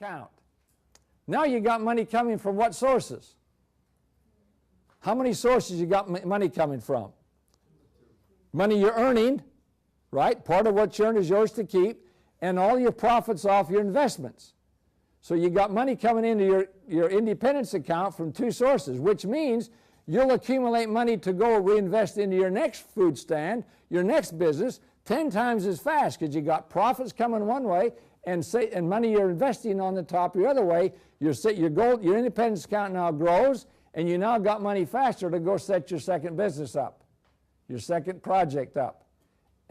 account. Now you got money coming from what sources? How many sources you got money coming from? Money you're earning, right? Part of what you earn is yours to keep, and all your profits off your investments. So you got money coming into your independence account from two sources, which means you'll accumulate money to go reinvest into your next food stand, your next business, 10 times as fast, because you got profits coming one way and money you're investing on the top the other way. Your independence account now grows, and you now got money faster to go set your second business up, your second project up.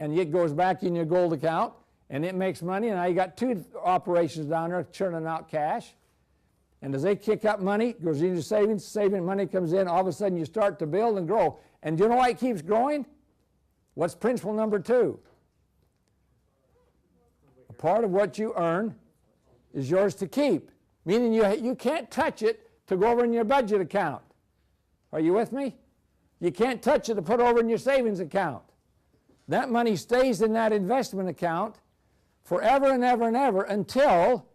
And it goes back in your gold account, and it makes money, and now you got two operations down there churning out cash. And as they kick up money, it goes into savings, money comes in, all of a sudden you start to build and grow. And do you know why it keeps growing? What's principle number 2? A part of what you earn is yours to keep, meaning you can't touch it to go over in your budget account. Are you with me? You can't touch it to put over in your savings account. That money stays in that investment account forever and ever and ever until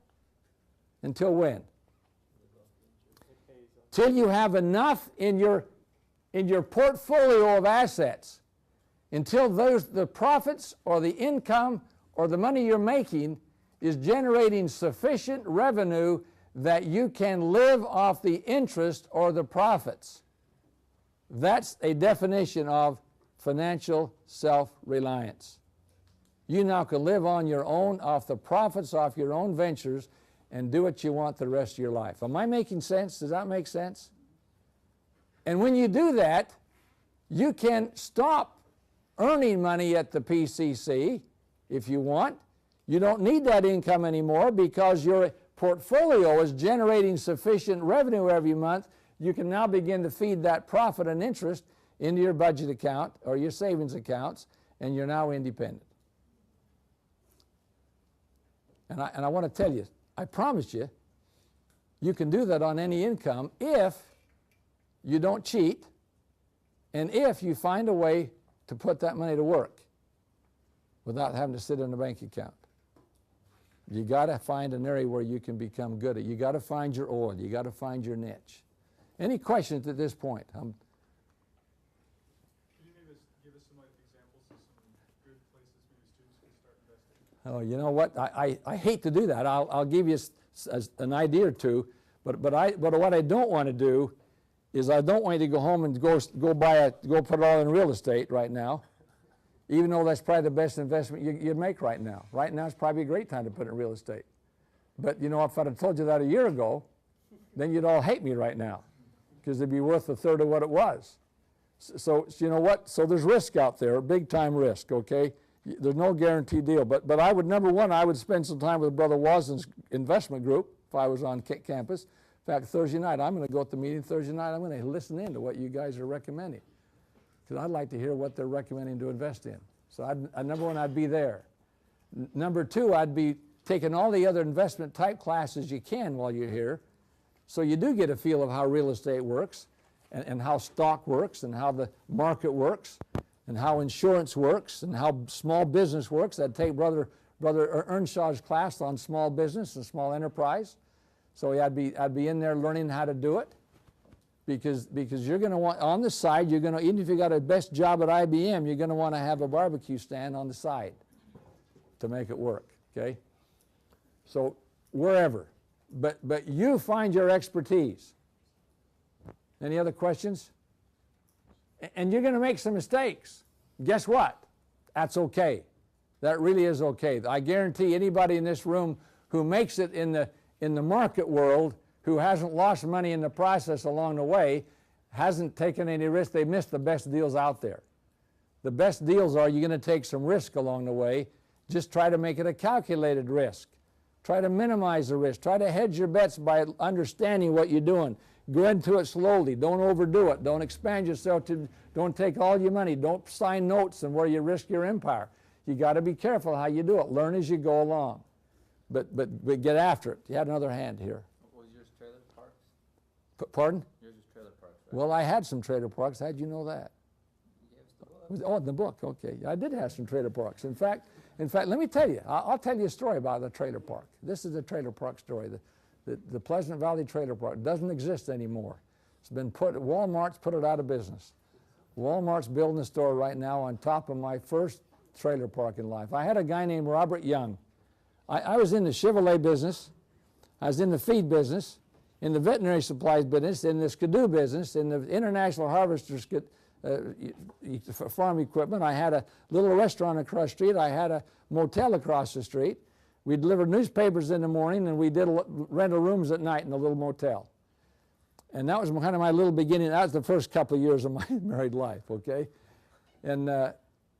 when? Till you have enough in your portfolio of assets, until the profits or the income or the money you're making is generating sufficient revenue that you can live off the interest or the profits. That's a definition of financial self-reliance. You now can live on your own, off the profits, off your own ventures, and do what you want the rest of your life. Am I making sense? Does that make sense? And when you do that, you can stop earning money at the PCC if you want. You don't need that income anymore because your portfolio is generating sufficient revenue every month. You can now begin to feed that profit and interest into your budget account or your savings accounts, and you're now independent. And I want to tell you, I promise you, you can do that on any income if you don't cheat and if you find a way to put that money to work without having to sit in a bank account. You got to find an area where you can become good at. You got to find your oil. You got to find your niche. Any questions at this point? Can you maybe give us some examples of some good places maybe students can start investing? Oh, you know what? I hate to do that. I'll give you an idea or two, but what I don't want to do is I don't want you to go home and go put it all in real estate right now, even though that's probably the best investment you'd make right now. Right now it's probably a great time to put it in real estate. But you know, if I'd have told you that a year ago, then you'd all hate me right now because it'd be worth a third of what it was. So you know what? So there's risk out there, big time risk, okay? There's no guaranteed deal. But I would, number one, I would spend some time with Brother Wasden's investment group if I was on campus. In fact, Thursday night, I'm going to go at the meeting Thursday night. I'm going to listen in to what you guys are recommending because I'd like to hear what they're recommending to invest in. So number one, I'd be there. Number two, I'd be taking all the other investment type classes you can while you're here so you do get a feel of how real estate works and how stock works and how the market works and how insurance works and how small business works. I'd take Brother Earnshaw's class on small business and small enterprise. So I'd be in there learning how to do it because you're going to want, on the side, you're going to, even if you got a best job at IBM, you're going to want to have a barbecue stand on the side to make it work, okay? So wherever, but you find your expertise. Any other questions? And you're going to make some mistakes. Guess what? That's okay. That really is okay. I guarantee anybody in this room who makes it in the market world, who hasn't lost money in the process along the way, hasn't taken any risk. They missed the best deals out there. The best deals are you're going to take some risk along the way. Just try to make it a calculated risk. Try to minimize the risk. Try to hedge your bets by understanding what you're doing. Go into it slowly. Don't overdo it. Don't expand yourself. Don't take all your money. Don't sign notes and where you risk your empire. You got to be careful how you do it. Learn as you go along. But get after it. You had another hand here. Was yours trailer parks? Pardon? Yours is trailer parks, right? Well, I had some trailer parks. How'd you know that? You gave us the book. Oh, in the book. Okay. I did have some trailer parks. In fact, In fact, let me tell you, I'll tell you a story about the trailer park. This is a trailer park story. The Pleasant Valley Trailer Park doesn't exist anymore. It's been Walmart's put it out of business. Walmart's building a store right now on top of my first trailer park in life. I had a guy named Robert Young. I was in the Chevrolet business. I was in the feed business, in the veterinary supplies business, in the skidoo business, in the International Harvester farm equipment. I had a little restaurant across the street. I had a motel across the street. We delivered newspapers in the morning, and we did rental rooms at night in the little motel. And that was kind of my little beginning. That was the first couple of years of my married life, okay? And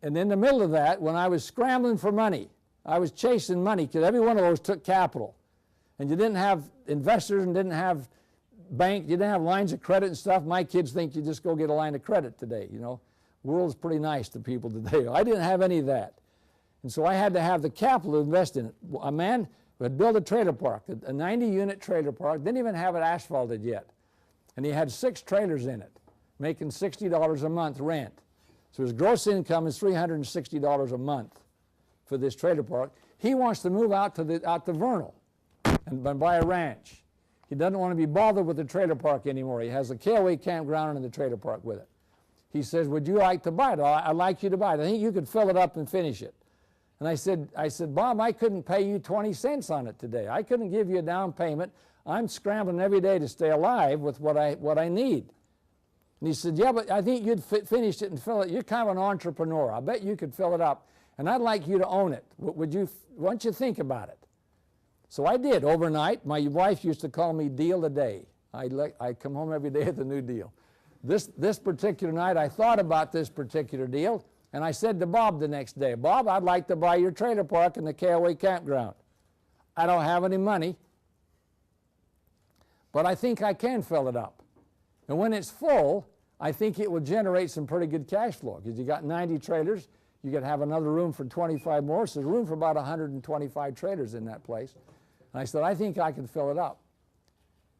in the middle of that, when I was scrambling for money, I was chasing money because every one of those took capital. And you didn't have investors and didn't have bank, you didn't have lines of credit and stuff. My kids think you just go get a line of credit today, you know. World's pretty nice to people today. I didn't have any of that. And so I had to have the capital to invest in it. A man would build a trailer park, a 90-unit trailer park, didn't even have it asphalted yet. And he had 6 trailers in it, making $60 a month rent. So his gross income is $360 a month for this trailer park. He wants to move out to Vernal and buy a ranch. He doesn't want to be bothered with the trailer park anymore. He has a KOA campground and the trailer park with it. He says, would you like to buy it? I'd like you to buy it. I think you could fill it up and finish it. And I said, Bob, I couldn't pay you 20 cents on it today. I couldn't give you a down payment. I'm scrambling every day to stay alive with what I need. And he said, yeah, but I think you'd finish it and fill it. You're kind of an entrepreneur. I bet you could fill it up. And I'd like you to own it. Why don't you think about it? So I did overnight. My wife used to call me Deal a Day. I come home every day with a new deal. This particular night, I thought about this particular deal, and I said to Bob the next day, Bob, I'd like to buy your trailer park in the KOA campground. I don't have any money, but I think I can fill it up. And when it's full, I think it will generate some pretty good cash flow because you got 90 trailers. You could have another room for 25 more, so there's room for about 125 trailers in that place. And I said, I think I can fill it up.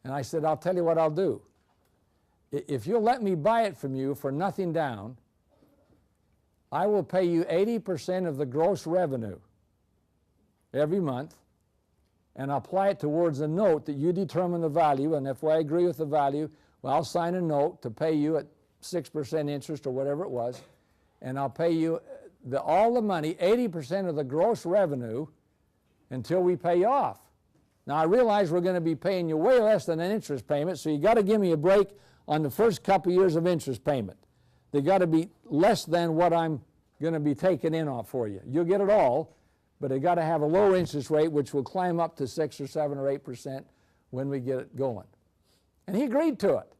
And I said, I'll tell you what I'll do. If you'll let me buy it from you for nothing down, I will pay you 80% of the gross revenue every month, and I'll apply it towards a note that you determine the value, and if I agree with the value, well, I'll sign a note to pay you at 6% interest or whatever it was, and I'll pay you all the money, 80% of the gross revenue, until we pay you off. Now, I realize we're going to be paying you way less than an interest payment, so you got to give me a break on the first couple years of interest payment. They got to be less than what I'm going to be taking in off for you. You'll get it all, but they got to have a low interest rate, which will climb up to 6 or 7 or 8% when we get it going. And he agreed to it.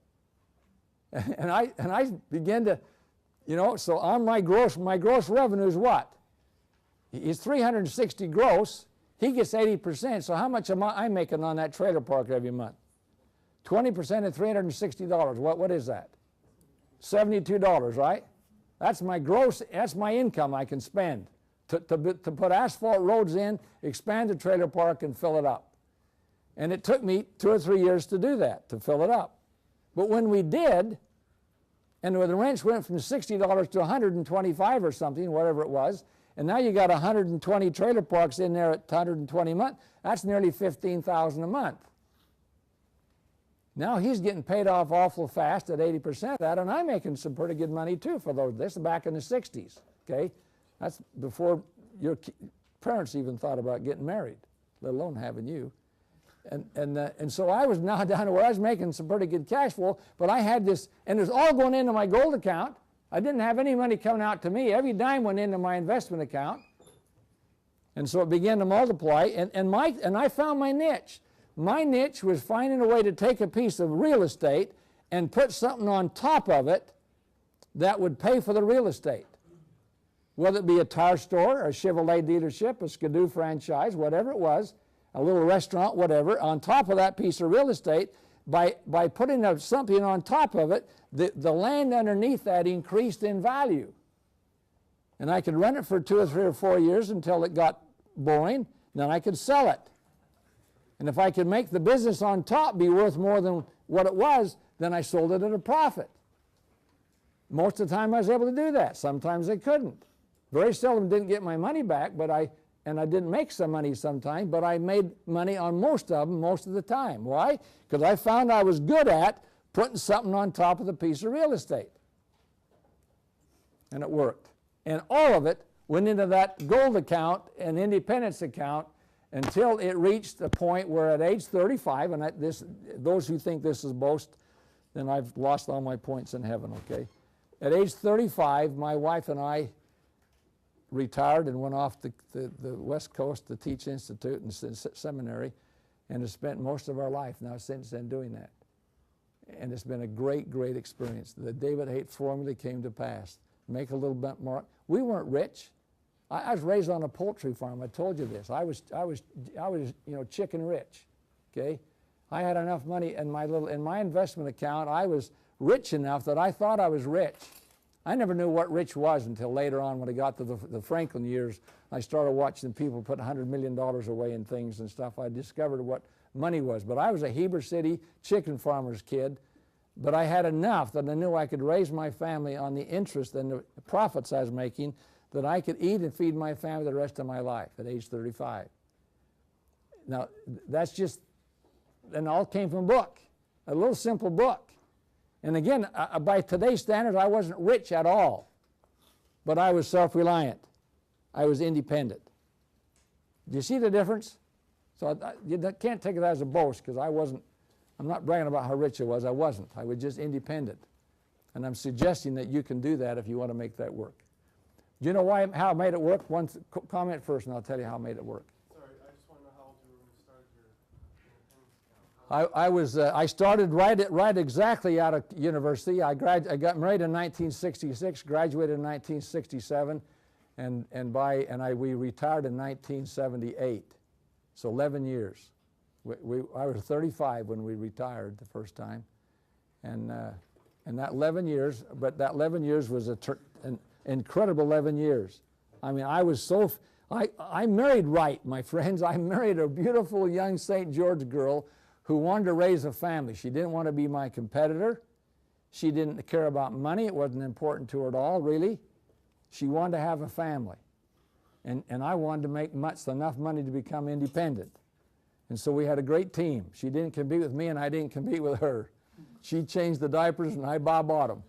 And I began to, you know, so on my gross revenue is what? It's 360 gross. He gets 80%. So how much am I making on that trailer park every month? 20% of $360. What is that? $72, right? That's my gross, that's my income I can spend to put asphalt roads in, expand the trailer park, and fill it up. And it took me 2 or 3 years to do that, to fill it up. But when we did, and when the rents went from $60 to $125 or something, whatever it was, and now you got 120 trailer parks in there at $120 a month, that's nearly $15,000 a month. Now he's getting paid off awful fast at 80% of that, and I'm making some pretty good money too for those. This is back in the 60s, okay? That's before your parents even thought about getting married, let alone having you. And so I was now down to where I was making some pretty good cash flow, but I had this, and it was all going into my gold account. I didn't have any money coming out to me. Every dime went into my investment account. And so it began to multiply, and I found my niche. My niche was finding a way to take a piece of real estate and put something on top of it that would pay for the real estate. Whether it be a tire store, a Chevrolet dealership, a Skidoo franchise, whatever it was, a little restaurant, whatever, on top of that piece of real estate, by putting something on top of it, the land underneath that increased in value. And I could rent it for 2 or 3 or 4 years until it got boring, then I could sell it. And if I could make the business on top be worth more than what it was, then I sold it at a profit. Most of the time I was able to do that. Sometimes I couldn't. Very seldom didn't get my money back, and I didn't make some money sometimes, but I made money on most of them most of the time. Why? Because I found I was good at putting something on top of the piece of real estate. And it worked. And all of it went into that gold account and independence account until it reached a point where at age 35, and those who think this is boast, then I've lost all my points in heaven, okay? At age 35, my wife and I retired and went off to the West Coast to teach institute and seminary, and have spent most of our life now since then doing that. And it's been a great, great experience. The David Haight formula came to pass. Make a little bit more. We weren't rich. I was raised on a poultry farm. I told you this. I was chicken rich. Okay, I had enough money in my investment account. I was rich enough that I thought I was rich. I never knew what rich was until later on when I got to the Franklin years. I started watching people put $100 million away in things and stuff. I discovered what money was. But I was a Heber City chicken farmer's kid. But I had enough that I knew I could raise my family on the interest and the profits I was making, that I could eat and feed my family the rest of my life at age 35. Now, that's just, and all came from a book, a little simple book. And again, by today's standards, I wasn't rich at all, but I was self-reliant. I was independent. Do you see the difference? So you can't take it as a boast, because I'm not bragging about how rich I was. I wasn't. I was just independent. And I'm suggesting that you can do that if you want to make that work. Do you know how I made it work? One comment first, and I'll tell you how I made it work. Sorry, I just want to know how old you were when you started your independence account. I started right exactly out of university. I got married in 1966, graduated in 1967, and we retired in 1978. So 11 years. I was 35 when we retired the first time, and that 11 years, but that 11 years was an incredible 11 years. I mean, I married right, my friends. I married a beautiful young St. George girl who wanted to raise a family. She didn't want to be my competitor. She didn't care about money. It wasn't important to her at all, really. She wanted to have a family, and I wanted to make enough money to become independent. And so we had a great team. She didn't compete with me, and I didn't compete with her. She changed the diapers, and I bought them.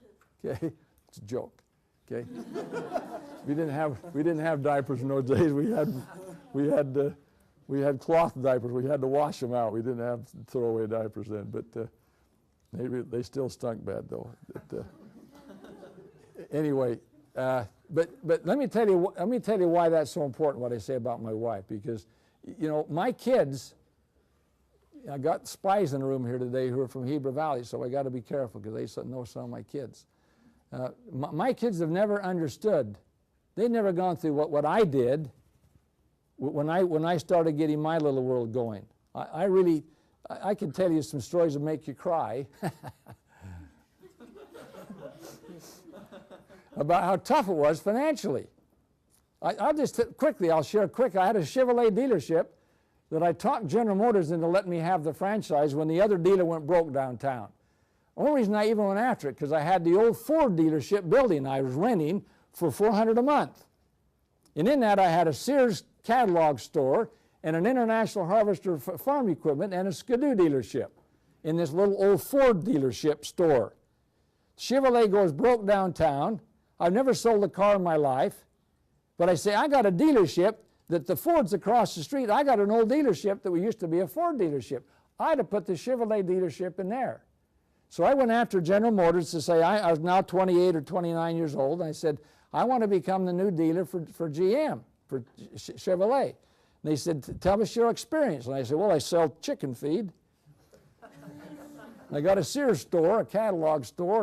Okay, it's a joke. Okay, we didn't have diapers in those days. We had cloth diapers. We had to wash them out. We didn't have throwaway diapers then. But they still stunk bad though. But, anyway, but let me tell you why that's so important. What I say about my wife, because my kids. I got spies in the room here today who are from Heber Valley, so I got to be careful because they know some of my kids. My kids have never understood. They've never gone through what I did when I started getting my little world going. I can tell you some stories that make you cry about how tough it was financially. I'll share quick. I had a Chevrolet dealership that I talked General Motors into letting me have the franchise when the other dealer went broke downtown. The only reason I even went after it, because I had the old Ford dealership building I was renting for $400 a month. And in that I had a Sears catalog store and an International Harvester farm equipment and a Skidoo dealership in this little old Ford dealership store. Chevrolet goes broke downtown. I've never sold a car in my life, but I say, I got a dealership that the Ford's across the street. I got an old dealership that used to be a Ford dealership. I'd have put the Chevrolet dealership in there. So I went after General Motors to say, I was now 28 or 29 years old, and I said, I want to become the new dealer for GM, for Chevrolet. And they said, tell us your experience. And I said, well, I sell chicken feed. I got a Sears store, a catalog store,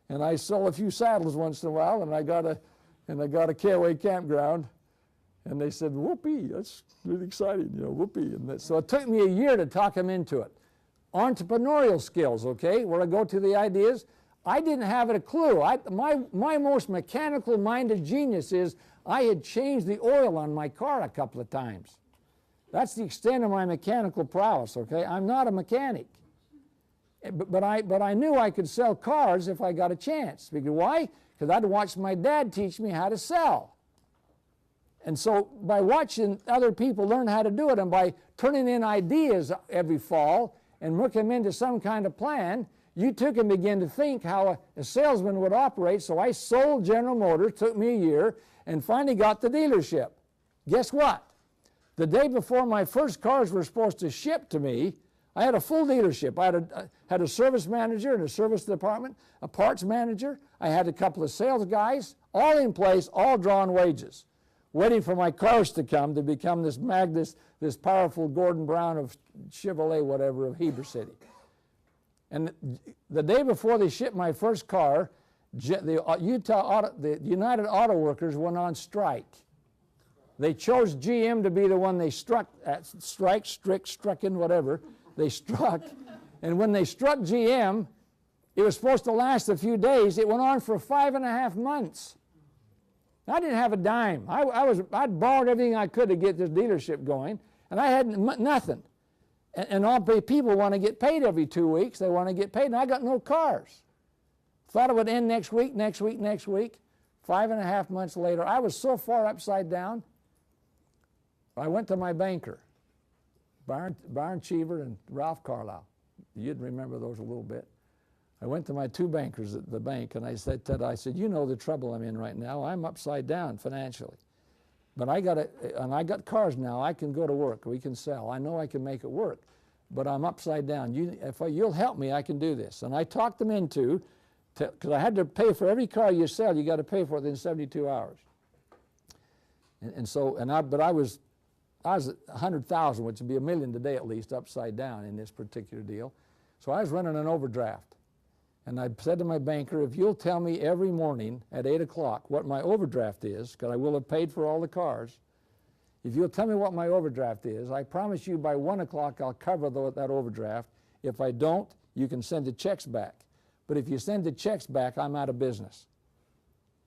and I sell a few saddles once in a while, and I got a KOA campground. And they said, whoopee, that's really exciting, whoopee. And so it took me a year to talk them into it. Entrepreneurial skills, okay, where I go to the ideas. I didn't have a clue. My most mechanical-minded genius is I had changed the oil on my car a couple of times. That's the extent of my mechanical prowess, okay? I'm not a mechanic. But I knew I could sell cars if I got a chance. Because why? Because I'd watched my dad teach me how to sell. And so by watching other people learn how to do it and by turning in ideas every fall and working them into some kind of plan, you too can begin to think how a salesman would operate. So I sold General Motors, took me a year, and finally got the dealership. Guess what? The day before my first cars were supposed to ship to me, I had a full dealership. I had a service manager in a service department, a parts manager. I had a couple of sales guys, all in place, all drawing wages, waiting for my cars to come to become this Magnus, this powerful Gordon Brown of Chevrolet, whatever, of Heber City. And the day before they shipped my first car, the United Auto Workers went on strike. They chose GM to be the one they struck in, whatever. They struck. And when they struck GM, it was supposed to last a few days. It went on for 5.5 months. I didn't have a dime. I'd borrowed everything I could to get this dealership going, and I had nothing. And all people want to get paid every 2 weeks. They want to get paid, and I got no cars. Thought it would end next week. 5.5 months later, I was so far upside down, I went to my banker, Byron Cheever and Ralph Carlisle. You'd remember those a little bit. I went to my two bankers at the bank, and I said, Ted, you know the trouble I'm in right now. I'm upside down financially. But I got cars now. I can go to work. We can sell. I know I can make it work. But I'm upside down. You'll help me, I can do this. And I talked them into, because I had to pay for every car you sell, you got to pay for it within 72 hours. But I was at 100,000, which would be $1 million today at least, upside down in this particular deal. So I was running an overdraft. And I said to my banker, if you'll tell me every morning at 8 o'clock what my overdraft is, because I will have paid for all the cars, if you'll tell me what my overdraft is, I promise you by 1 o'clock I'll cover that overdraft. If I don't, you can send the checks back. But if you send the checks back, I'm out of business.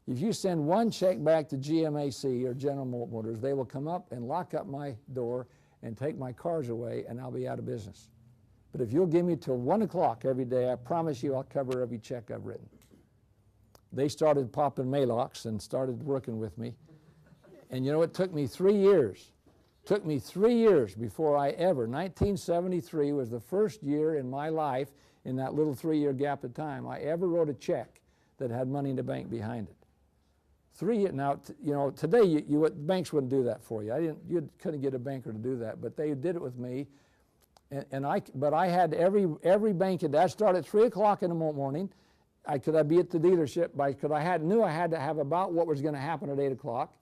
If you send one check back to GMAC or General Motors, they will come up and lock up my door and take my cars away, and I'll be out of business. But if you'll give me till 1 o'clock every day, I promise you I'll cover every check I've written. They started popping mailbox and started working with me. And you know, it took me 3 years. It took me 3 years before 1973 was the first year in my life, in that little 3-year gap of time, I ever wrote a check that had money in the bank behind it. 3 years. Now, you know, today banks wouldn't do that for you. You couldn't get a banker to do that, but they did it with me. But I had every bank. I started at 3 o'clock in the morning. I'd be at the dealership because I knew I had to have about what was going to happen at 8 o'clock,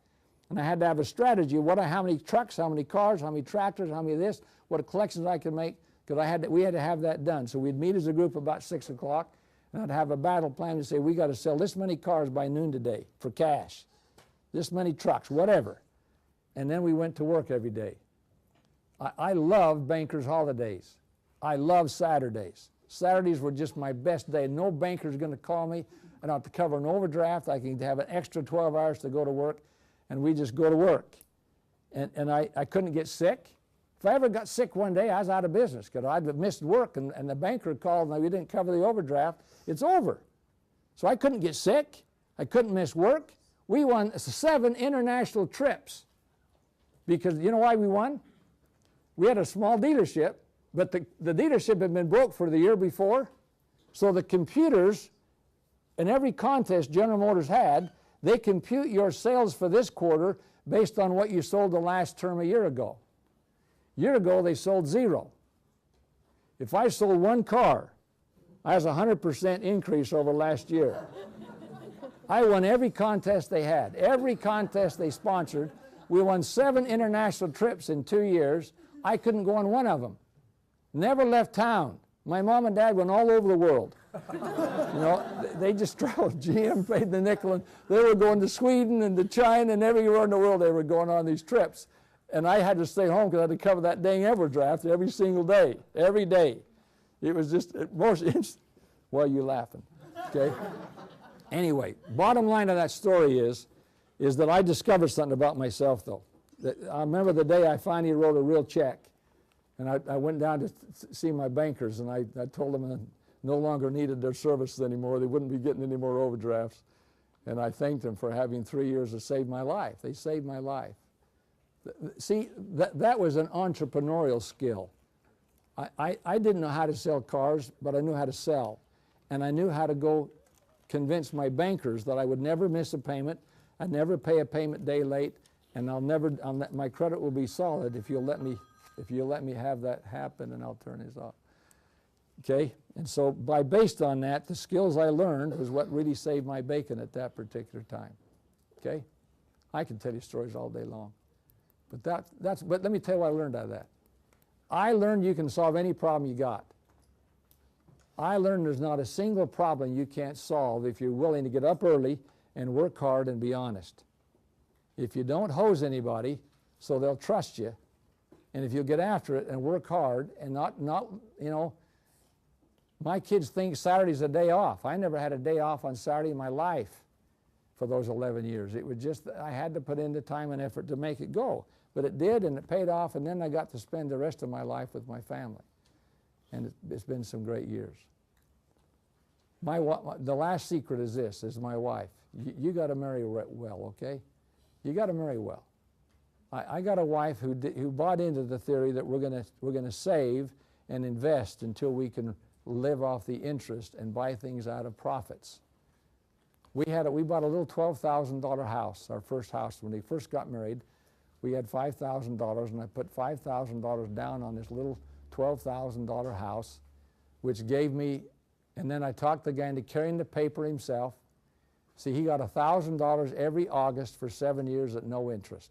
and I had to have a strategy. How many trucks, how many cars, how many tractors, how many of this, what collections I could make. Because we had to have that done. So we'd meet as a group about 6 o'clock, and I'd have a battle plan to say we got to sell this many cars by noon today for cash, this many trucks, whatever, and then we went to work every day. I loved bankers' holidays. I loved Saturdays. Saturdays were just my best day. No banker's going to call me. I don't have to cover an overdraft. I can have an extra 12 hours to go to work, and we just go to work. And I couldn't get sick. If I ever got sick one day, I was out of business because I'd missed work, and the banker called and we didn't cover the overdraft. It's over. So I couldn't get sick. I couldn't miss work. We won 7 international trips because you know why we won? We had a small dealership, but the dealership had been broke for the year before. So the computers in every contest General Motors had, they compute your sales for this quarter based on what you sold the last term a year ago. A year ago, they sold 0. If I sold 1 car, I was 100% increase over last year. I won every contest they had, every contest they sponsored. We won 7 international trips in 2 years. I couldn't go on one of them. Never left town. My mom and dad went all over the world. You know, they just traveled. GM paid the nickel, and they were going to Sweden and to China and everywhere in the world. They were going on these trips. And I had to stay home because I had to cover that dang overdraft every single day, every day. It was just most instant. Why are you laughing? Okay. Anyway, bottom line of that story is that I discovered something about myself, though. I remember the day I finally wrote a real check, and I went down to see my bankers, and I told them I no longer needed their services anymore. They wouldn't be getting any more overdrafts. And I thanked them for having 3 years to save my life. They saved my life. See, that was an entrepreneurial skill. I didn't know how to sell cars, but I knew how to sell. And I knew how to go convince my bankers that I would never miss a payment, I'd never pay a payment day late, and my credit will be solid if you'll let me have that happen, and I'll turn this off. Okay? And so based on that, the skills I learned was what really saved my bacon at that particular time. Okay? I can tell you stories all day long. But but let me tell you what I learned out of that. I learned you can solve any problem you got. I learned there's not a single problem you can't solve if you're willing to get up early and work hard and be honest. If you don't hose anybody so they'll trust you, and if you get after it and work hard and not you know, my kids think Saturday's a day off. I never had a day off on Saturday in my life for those 11 years. It was just, I had to put in the time and effort to make it go. But it did, and it paid off, and then I got to spend the rest of my life with my family. And it's been some great years. The last secret is this, is my wife. You got to marry well, okay? You got to marry well. I got a wife who bought into the theory that we're gonna save and invest until we can live off the interest and buy things out of profits. We bought a little $12,000 house, our first house when we first got married. We had $5,000, and I put $5,000 down on this little $12,000 house, which gave me, and then I talked the guy into carrying the paper himself. See, he got $1,000 every August for 7 years at no interest.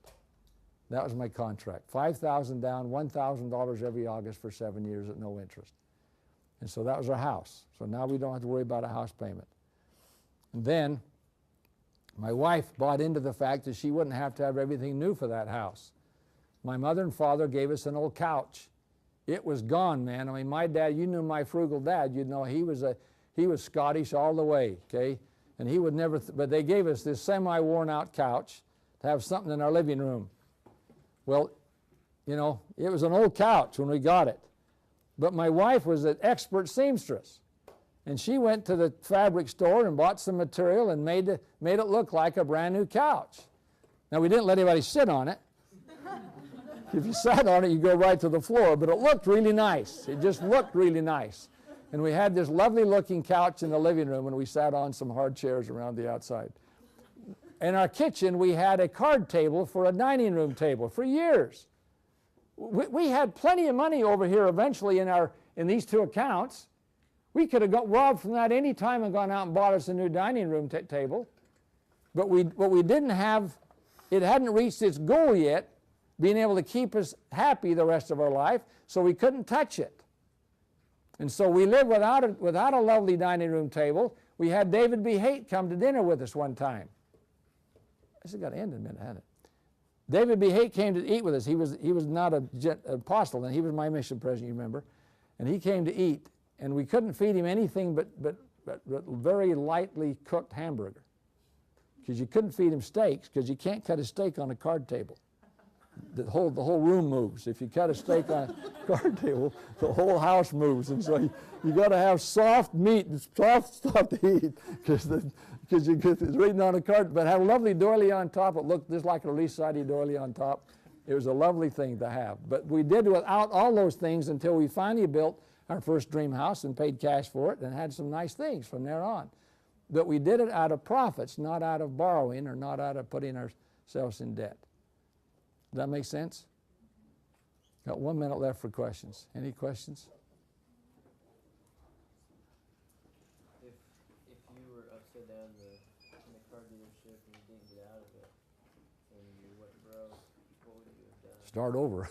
That was my contract. $5,000 down, $1,000 every August for 7 years at no interest. And so that was our house. So now we don't have to worry about a house payment. And then my wife bought into the fact that she wouldn't have to have everything new for that house. My mother and father gave us an old couch. It was gone, man. I mean, my dad, you knew my frugal dad, you'd know he was Scottish all the way, okay? And he would never, but they gave us this semi-worn out couch to have something in our living room. Well, you know, it was an old couch when we got it. But my wife was an expert seamstress. And she went to the fabric store and bought some material and made it look like a brand new couch. Now, we didn't let anybody sit on it. If you sat on it, you go right to the floor, but it looked really nice. It just looked really nice. And we had this lovely looking couch in the living room, and we sat on some hard chairs around the outside. In our kitchen, we had a card table for a dining room table for years. We had plenty of money over here eventually in these two accounts. We could have got robbed from that any time and gone out and bought us a new dining room table. But what we didn't have, it hadn't reached its goal yet, being able to keep us happy the rest of our life, so we couldn't touch it. And so we lived without a lovely dining room table. We had David B. Haight come to dinner with us one time. This has got to end in a minute, hasn't it? David B. Haight came to eat with us. He was not an apostle, and he was my mission president, you remember. And he came to eat, and we couldn't feed him anything but very lightly cooked hamburger, because you couldn't feed him steaks, because you can't cut a steak on a card table. The whole room moves. If you cut a steak on a card table, the whole house moves. And so you got to have soft meat and soft stuff to eat, because it's written on a card. But had a lovely doily on top. It looked just like a Lee-sided doily on top. It was a lovely thing to have. But we did without all those things until we finally built our first dream house and paid cash for it and had some nice things from there on. But we did it out of profits, not out of borrowing or not out of putting ourselves in debt. Does that make sense? Got 1 minute left for questions. Any questions? If you were upside down in the car dealership and you didn't get out of it and you went broke, what would you have done? Start over.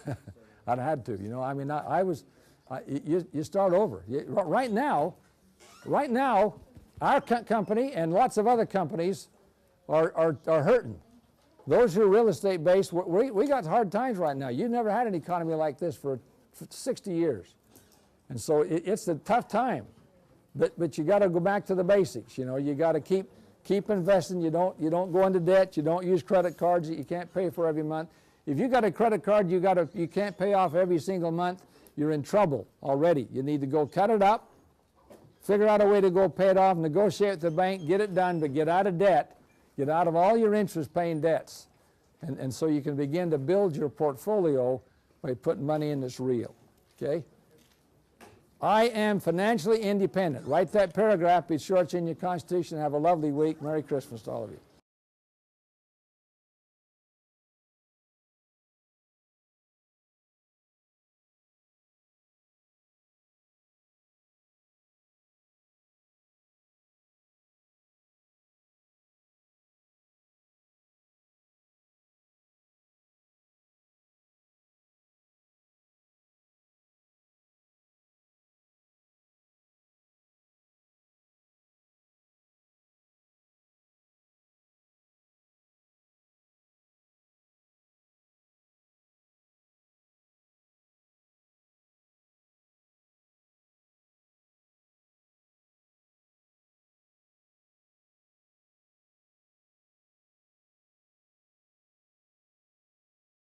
I'd have had to. You know, I mean, you start over. Right now, our company and lots of other companies are hurting. Those who are real estate based, we got hard times right now. You've never had an economy like this for 60 years. And so it's a tough time. But you got to go back to the basics. You know, you got to keep investing. You don't go into debt. You don't use credit cards that you can't pay for every month. If you got a credit card you can't pay off every single month, you're in trouble already. You need to go cut it up, figure out a way to go pay it off, negotiate with the bank, get it done, but get out of debt. Get out of all your interest-paying debts. And so you can begin to build your portfolio by putting money in that's real, okay? I am financially independent. Write that paragraph. Be sure it's in your Constitution. Have a lovely week. Merry Christmas to all of you.